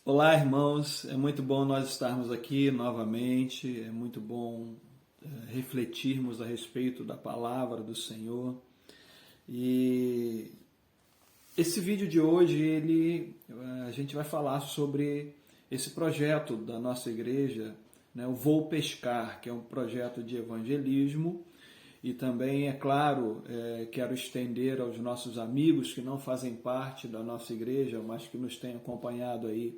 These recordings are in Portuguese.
Olá, irmãos. É muito bom nós estarmos aqui novamente. É muito bom refletirmos a respeito da palavra do Senhor. E esse vídeo de hoje, a gente vai falar sobre esse projeto da nossa igreja, né, o Vou Pescar, que é um projeto de evangelismo. E também, é claro, quero estender aos nossos amigos que não fazem parte da nossa igreja, mas que nos têm acompanhado aí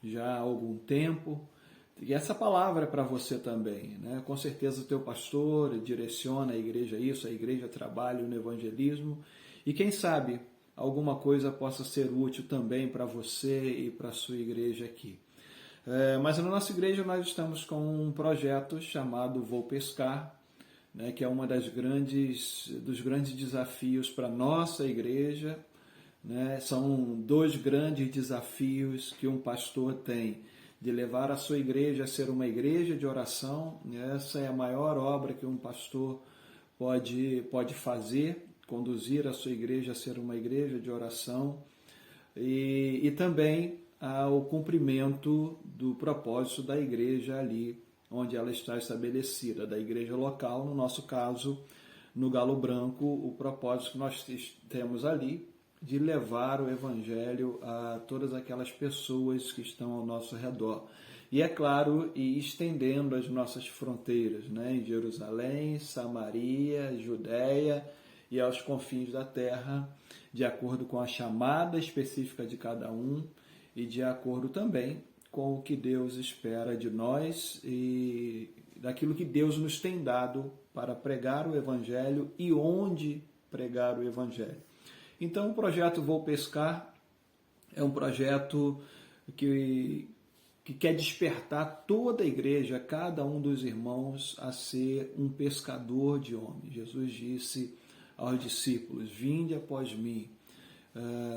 já há algum tempo. E essa palavra é para você também, né? Com certeza o teu pastor direciona a igreja isso, a igreja trabalha no evangelismo. E quem sabe alguma coisa possa ser útil também para você e para a sua igreja aqui. Mas na nossa igreja nós estamos com um projeto chamado Vou Pescar, né, que é uma dos grandes desafios para a nossa igreja, né? São dois grandes desafios que um pastor tem, de levar a sua igreja a ser uma igreja de oração. Essa é a maior obra que um pastor pode fazer, conduzir a sua igreja a ser uma igreja de oração, e também ao cumprimento do propósito da igreja ali onde ela está estabelecida, da igreja local, no nosso caso, no Galo Branco, o propósito que nós temos ali de levar o evangelho a todas aquelas pessoas que estão ao nosso redor. E é claro, e estendendo as nossas fronteiras, né, em Jerusalém, Samaria, Judéia e aos confins da terra, de acordo com a chamada específica de cada um e de acordo também com o que Deus espera de nós e daquilo que Deus nos tem dado para pregar o Evangelho e onde pregar o Evangelho. Então, o projeto Vou Pescar é um projeto que quer despertar toda a igreja, cada um dos irmãos, a ser um pescador de homens. Jesus disse aos discípulos: vinde após mim,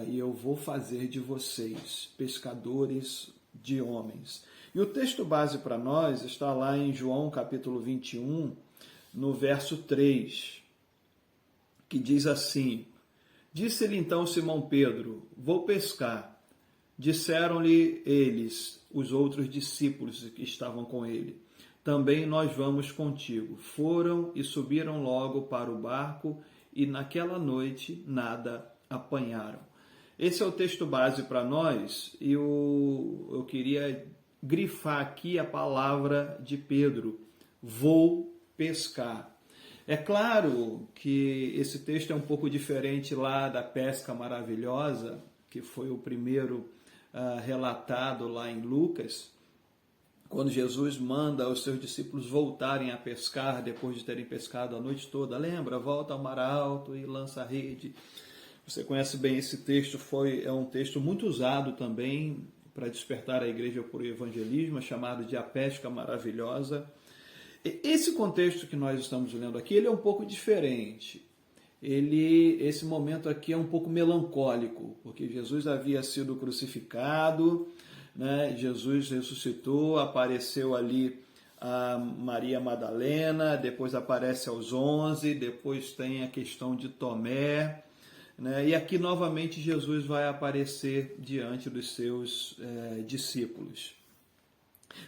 e eu vou fazer de vocês pescadores de homens. E o texto base para nós está lá em João capítulo 21, no verso 3, que diz assim: disse-lhe então Simão Pedro: vou pescar. Disseram-lhe eles, os outros discípulos que estavam com ele: também nós vamos contigo. Foram e subiram logo para o barco, e naquela noite nada apanharam. Esse é o texto base para nós, e eu queria grifar aqui a palavra de Pedro: vou pescar. É claro que esse texto é um pouco diferente lá da pesca maravilhosa, que foi o primeiro relatado lá em Lucas, quando Jesus manda os seus discípulos voltarem a pescar depois de terem pescado a noite toda. Lembra? Volta ao mar alto e lança a rede. Você conhece bem esse texto, é um texto muito usado também para despertar a igreja por evangelismo, chamado de a pesca maravilhosa. Esse contexto que nós estamos lendo aqui, ele é um pouco diferente. Esse momento aqui é um pouco melancólico, porque Jesus havia sido crucificado, né? Jesus ressuscitou, apareceu ali a Maria Madalena, depois aparece aos 11, depois tem a questão de Tomé, né? E aqui novamente Jesus vai aparecer diante dos seus discípulos.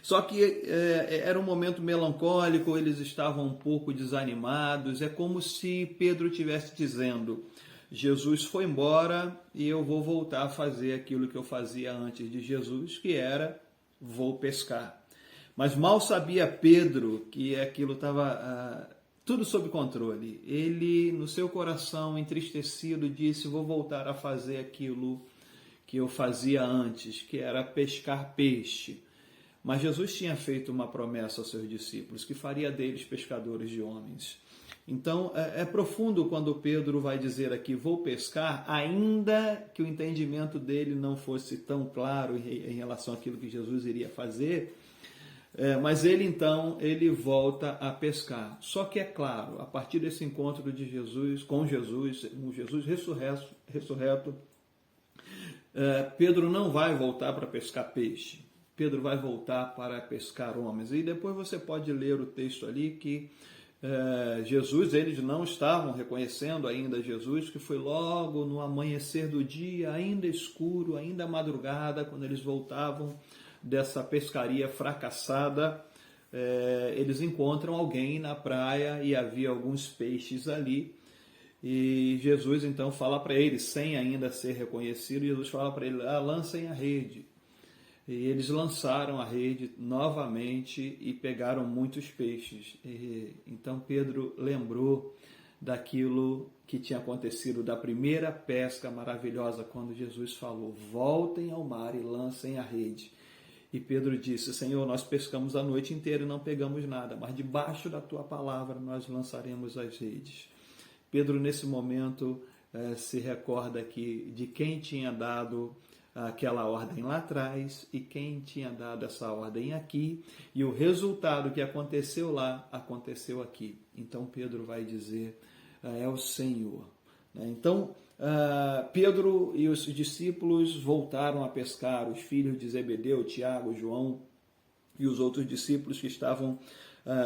Só que era um momento melancólico, eles estavam um pouco desanimados, é como se Pedro estivesse dizendo: Jesus foi embora e eu vou voltar a fazer aquilo que eu fazia antes de Jesus, que era vou pescar. Mas mal sabia Pedro que aquilo estava tudo sob controle. Ele, no seu coração entristecido, disse: vou voltar a fazer aquilo que eu fazia antes, que era pescar peixe. Mas Jesus tinha feito uma promessa aos seus discípulos, que faria deles pescadores de homens. Então, é profundo quando Pedro vai dizer aqui, vou pescar, ainda que o entendimento dele não fosse tão claro em relação àquilo que Jesus iria fazer, mas ele volta a pescar. Só que é claro, a partir desse encontro de Jesus, com Jesus ressurreto, Pedro não vai voltar para pescar peixe. Pedro vai voltar para pescar homens. E depois você pode ler o texto ali que Jesus, eles não estavam reconhecendo ainda Jesus, que foi logo no amanhecer do dia, ainda escuro, ainda madrugada, quando eles voltavam dessa pescaria fracassada, eles encontram alguém na praia e havia alguns peixes ali. E Jesus então fala para eles, sem ainda ser reconhecido, Jesus fala para eles, lancem a rede. E eles lançaram a rede novamente e pegaram muitos peixes. Então Pedro lembrou daquilo que tinha acontecido, da primeira pesca maravilhosa, quando Jesus falou, voltem ao mar e lancem a rede. E Pedro disse, Senhor, nós pescamos a noite inteira e não pegamos nada, mas debaixo da tua palavra nós lançaremos as redes. Pedro, nesse momento, se recorda aqui de quem tinha dado aquela ordem lá atrás e quem tinha dado essa ordem aqui, e o resultado que aconteceu lá, aconteceu aqui. Então Pedro vai dizer, é o Senhor. Então Pedro e os discípulos voltaram a pescar, os filhos de Zebedeu, Tiago, João e os outros discípulos que estavam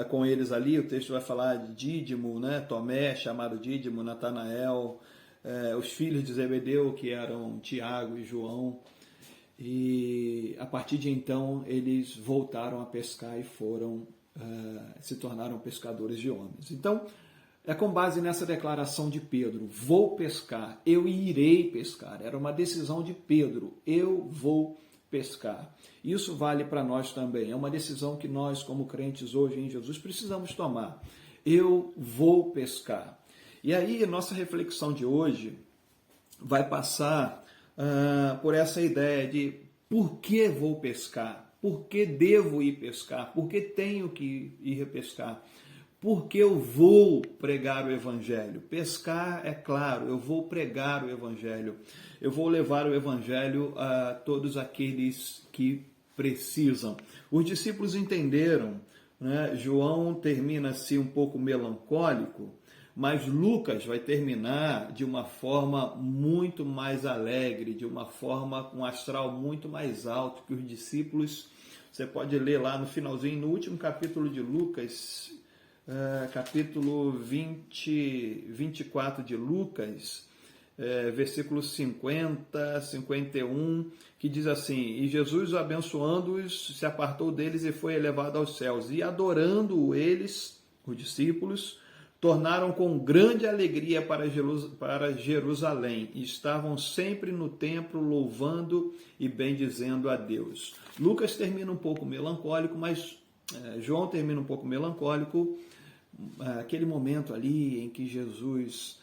com eles ali. O texto vai falar de Dídimo, né? Tomé, chamado Dídimo, Natanael, os filhos de Zebedeu, que eram Tiago e João, e a partir de então eles voltaram a pescar e se tornaram pescadores de homens. Então, é com base nessa declaração de Pedro, vou pescar, eu irei pescar, era uma decisão de Pedro, eu vou pescar. Isso vale para nós também, é uma decisão que nós, como crentes hoje em Jesus, precisamos tomar. Eu vou pescar. E aí, a nossa reflexão de hoje vai passar por essa ideia de por que vou pescar? Por que devo ir pescar? Por que tenho que ir pescar? Por que eu vou pregar o Evangelho? Pescar, é claro, eu vou pregar o Evangelho. Eu vou levar o Evangelho a todos aqueles que precisam. Os discípulos entenderam, né? João termina assim um pouco melancólico, mas Lucas vai terminar de uma forma muito mais alegre, de uma forma com um astral muito mais alto que os discípulos. Você pode ler lá no finalzinho, no último capítulo de Lucas, capítulo 24 de Lucas, versículos 50, 51, que diz assim, e Jesus, abençoando-os, se apartou deles e foi elevado aos céus, e adorando eles, os discípulos, tornaram com grande alegria para Jerusalém, e estavam sempre no templo louvando e bendizendo a Deus. Lucas termina um pouco melancólico, mas João termina um pouco melancólico, aquele momento ali em que Jesus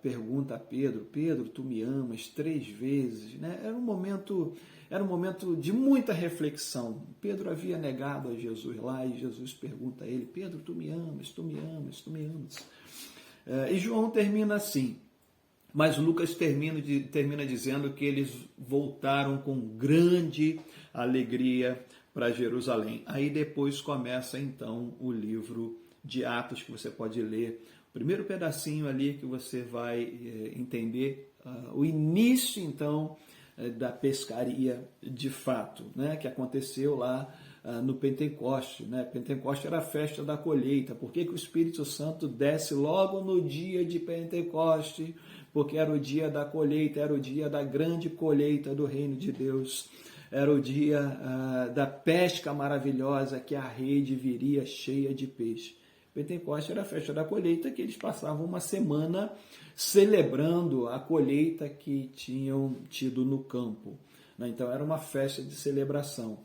pergunta a Pedro, Pedro, tu me amas 3 vezes, né? Era um momento de muita reflexão. Pedro havia negado a Jesus lá e Jesus pergunta a ele, Pedro, tu me amas, tu me amas, tu me amas. E João termina assim, mas Lucas termina dizendo que eles voltaram com grande alegria para Jerusalém. Aí depois começa então o livro de Atos, que você pode ler. O primeiro pedacinho ali que você vai entender o início então da pescaria de fato, né, que aconteceu lá no Pentecoste. Né? Pentecoste era a festa da colheita. Por que o Espírito Santo desce logo no dia de Pentecoste? Porque era o dia da colheita, era o dia da grande colheita do reino de Deus. Era o dia da pesca maravilhosa, que a rede viria cheia de peixe. Pentecoste era a festa da colheita, que eles passavam uma semana celebrando a colheita que tinham tido no campo. Então era uma festa de celebração.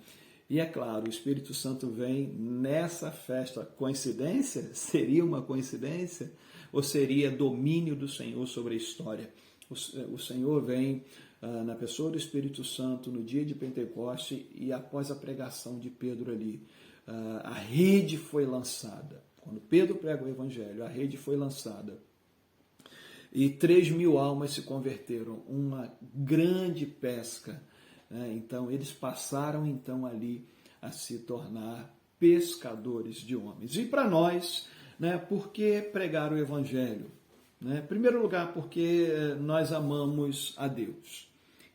E é claro, o Espírito Santo vem nessa festa. Coincidência? Seria uma coincidência? Ou seria domínio do Senhor sobre a história? O Senhor vem na pessoa do Espírito Santo no dia de Pentecoste e após a pregação de Pedro ali, a rede foi lançada. Quando Pedro prega o Evangelho, a rede foi lançada. E 3.000 almas se converteram, uma grande pesca. Então, eles passaram então ali a se tornar pescadores de homens. E para nós, por que pregar o Evangelho? Em primeiro lugar, porque nós amamos a Deus.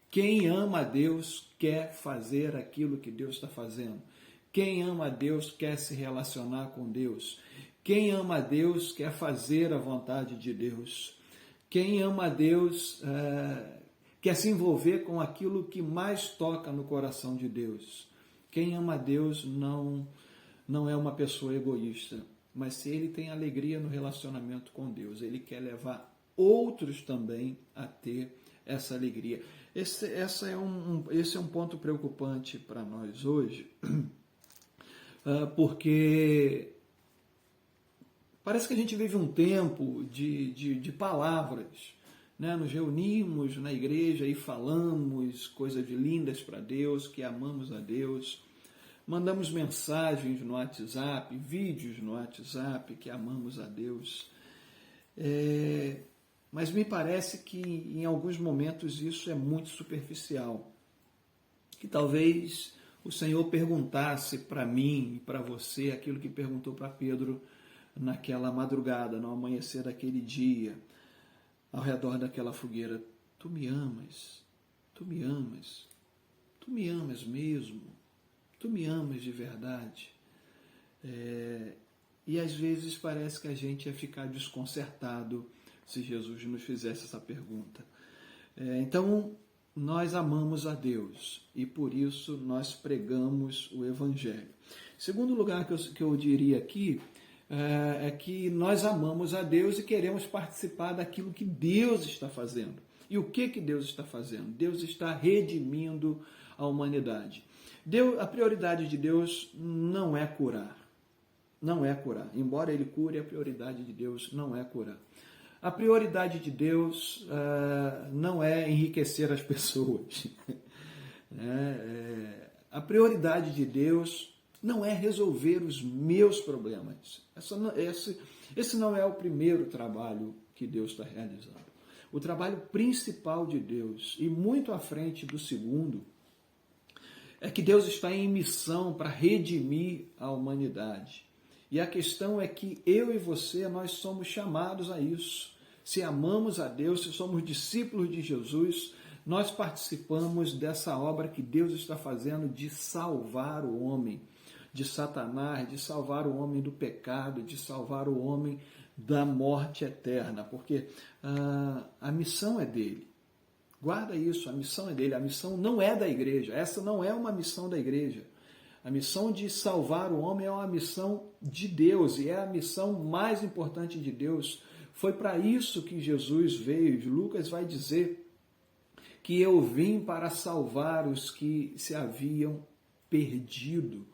Quem ama a Deus quer fazer aquilo que Deus está fazendo. Quem ama a Deus quer se relacionar com Deus. Quem ama a Deus quer fazer a vontade de Deus. Quem ama a Deus quer se envolver com aquilo que mais toca no coração de Deus. Quem ama a Deus não é uma pessoa egoísta, mas se ele tem alegria no relacionamento com Deus, ele quer levar outros também a ter essa alegria. Esse é um ponto preocupante para nós hoje, porque parece que a gente vive um tempo de palavras, né? Nos reunimos na igreja e falamos coisas lindas para Deus, que amamos a Deus, mandamos mensagens no WhatsApp, vídeos no WhatsApp, que amamos a Deus. Mas me parece que em alguns momentos isso é muito superficial. Que talvez o Senhor perguntasse para mim e para você aquilo que perguntou para Pedro naquela madrugada, no amanhecer daquele dia, ao redor daquela fogueira. Tu me amas? Tu me amas? Tu me amas mesmo? Tu me amas de verdade? E às vezes parece que a gente ia ficar desconcertado se Jesus nos fizesse essa pergunta. Então, nós amamos a Deus e por isso nós pregamos o Evangelho. Segundo lugar que eu diria aqui é que nós amamos a Deus e queremos participar daquilo que Deus está fazendo. E o que Deus está fazendo? Deus está redimindo a humanidade. A prioridade de Deus não é curar. Não é curar. Embora Ele cure, a prioridade de Deus não é curar. A prioridade de Deus não é enriquecer as pessoas. A prioridade de Deus não é resolver os meus problemas. Esse não é o primeiro trabalho que Deus está realizando. O trabalho principal de Deus, e muito à frente do segundo, é que Deus está em missão para redimir a humanidade. E a questão é que eu e você, nós somos chamados a isso. Se amamos a Deus, se somos discípulos de Jesus, nós participamos dessa obra que Deus está fazendo de salvar o homem de Satanás, de salvar o homem do pecado, de salvar o homem da morte eterna, porque a missão é dele. Guarda isso, a missão é dele, a missão não é da igreja, essa não é uma missão da igreja. A missão de salvar o homem é uma missão de Deus e é a missão mais importante de Deus. Foi para isso que Jesus veio. Lucas vai dizer que eu vim para salvar os que se haviam perdido.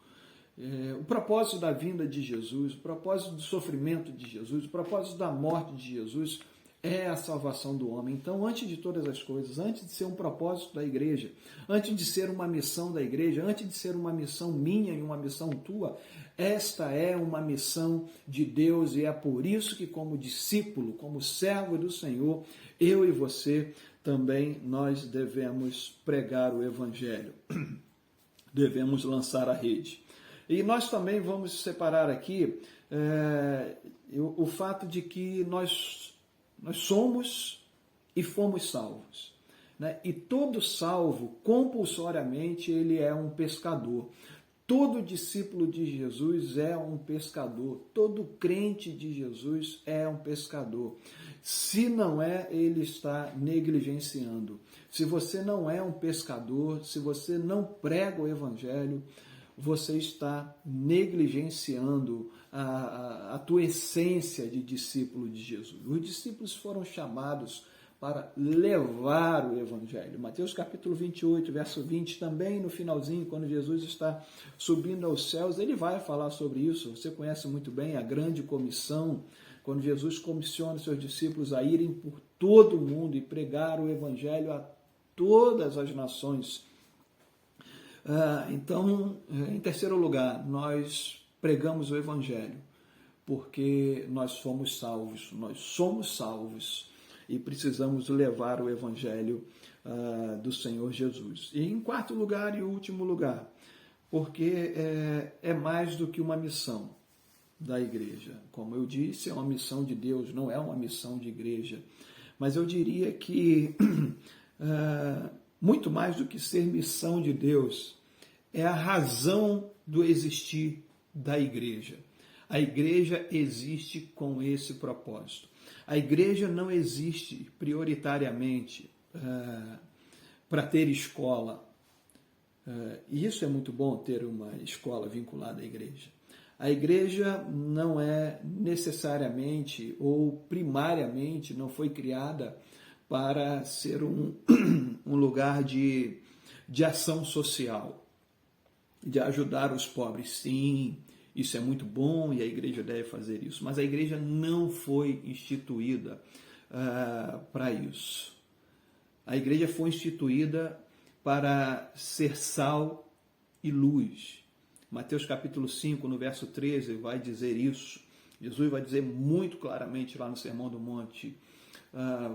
O propósito da vinda de Jesus, o propósito do sofrimento de Jesus, o propósito da morte de Jesus é a salvação do homem. Então, antes de todas as coisas, antes de ser um propósito da igreja, antes de ser uma missão da igreja, antes de ser uma missão minha e uma missão tua, esta é uma missão de Deus e é por isso que, como discípulo, como servo do Senhor, eu e você também nós devemos pregar o Evangelho, devemos lançar a rede. E nós também vamos separar aqui o fato de que nós somos e fomos salvos. Né? E todo salvo, compulsoriamente, ele é um pescador. Todo discípulo de Jesus é um pescador. Todo crente de Jesus é um pescador. Se não é, ele está negligenciando. Se você não é um pescador, se você não prega o Evangelho, você está negligenciando a tua essência de discípulo de Jesus. Os discípulos foram chamados para levar o Evangelho. Mateus capítulo 28, verso 20, também no finalzinho, quando Jesus está subindo aos céus, ele vai falar sobre isso. Você conhece muito bem a grande comissão, quando Jesus comissiona seus discípulos a irem por todo o mundo e pregar o Evangelho a todas as nações. Então, em terceiro lugar, nós pregamos o Evangelho, porque nós somos salvos e precisamos levar o Evangelho do Senhor Jesus. E em quarto lugar e último lugar, porque é mais do que uma missão da igreja. Como eu disse, é uma missão de Deus, não é uma missão de igreja. Mas eu diria que muito mais do que ser missão de Deus, é a razão do existir da igreja. A igreja existe com esse propósito. A igreja não existe prioritariamente para ter escola. E isso é muito bom, ter uma escola vinculada à igreja. A igreja não é necessariamente ou primariamente, não foi criada para ser um lugar de ação social, de ajudar os pobres. Sim, isso é muito bom e a igreja deve fazer isso, mas a igreja não foi instituída para isso. A igreja foi instituída para ser sal e luz. Mateus capítulo 5, no verso 13, vai dizer isso. Jesus vai dizer muito claramente lá no Sermão do Monte: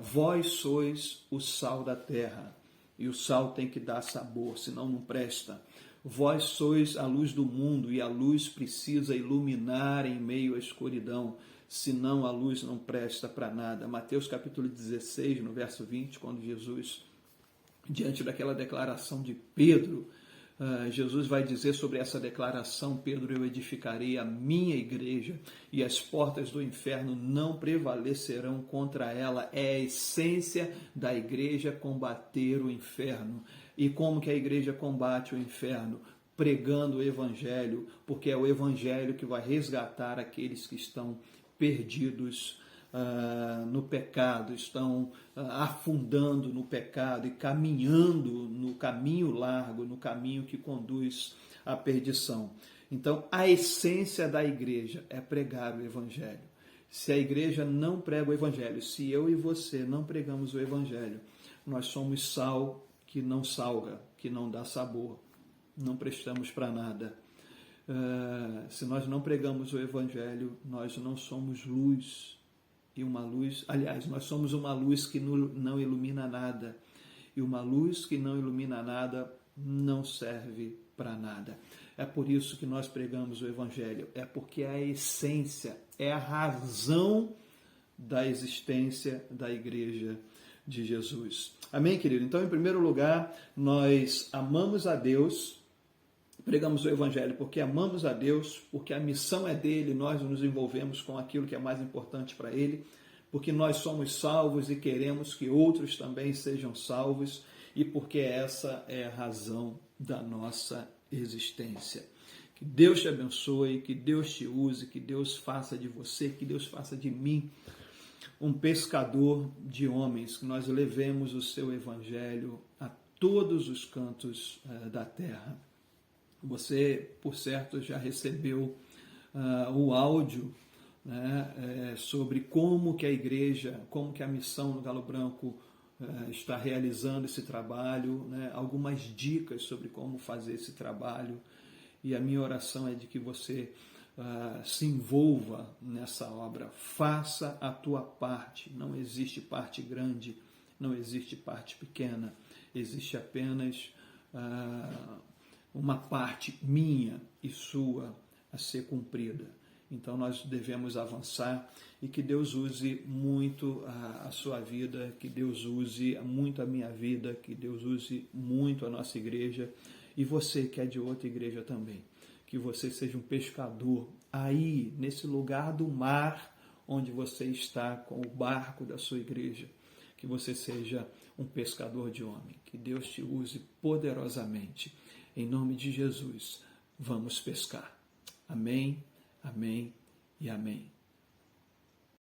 vós sois o sal da terra, e o sal tem que dar sabor, senão não presta. Vós sois a luz do mundo, e a luz precisa iluminar em meio à escuridão, senão a luz não presta para nada. Mateus capítulo 16, no verso 20, quando Jesus, diante daquela declaração de Pedro, Jesus vai dizer sobre essa declaração: Pedro, eu edificarei a minha igreja e as portas do inferno não prevalecerão contra ela. É a essência da igreja combater o inferno. E como que a igreja combate o inferno? Pregando o evangelho, porque é o evangelho que vai resgatar aqueles que estão perdidos no pecado, estão afundando no pecado e caminhando no caminho largo, no caminho que conduz à perdição. Então, a essência da igreja é pregar o evangelho. Se a igreja não prega o evangelho, se eu e você não pregamos o evangelho, nós somos sal que não salga, que não dá sabor, não prestamos para nada. Se nós não pregamos o evangelho, nós não somos luz. E uma luz, aliás, nós somos uma luz que não ilumina nada. E uma luz que não ilumina nada não serve para nada. É por isso que nós pregamos o evangelho. É porque é a essência, é a razão da existência da igreja de Jesus. Amém, querido? Então, em primeiro lugar, nós amamos a Deus. Pregamos o evangelho porque amamos a Deus, porque a missão é dele, nós nos envolvemos com aquilo que é mais importante para ele, porque nós somos salvos e queremos que outros também sejam salvos, e porque essa é a razão da nossa existência. Que Deus te abençoe, que Deus te use, que Deus faça de você, que Deus faça de mim um pescador de homens, que nós levemos o seu evangelho a todos os cantos da terra. Você, por certo, já recebeu o áudio, né, sobre como que a igreja, como que a missão no Galo Branco está realizando esse trabalho, né, algumas dicas sobre como fazer esse trabalho. E a minha oração é de que você se envolva nessa obra. Faça a tua parte. Não existe parte grande, não existe parte pequena. Existe apenas uma parte minha e sua a ser cumprida. Então nós devemos avançar e que Deus use muito a sua vida, que Deus use muito a minha vida, que Deus use muito a nossa igreja e você que é de outra igreja também. Que você seja um pescador aí, nesse lugar do mar onde você está com o barco da sua igreja. Que você seja um pescador de homem. Que Deus te use poderosamente. Em nome de Jesus, vamos pescar. Amém, amém e amém.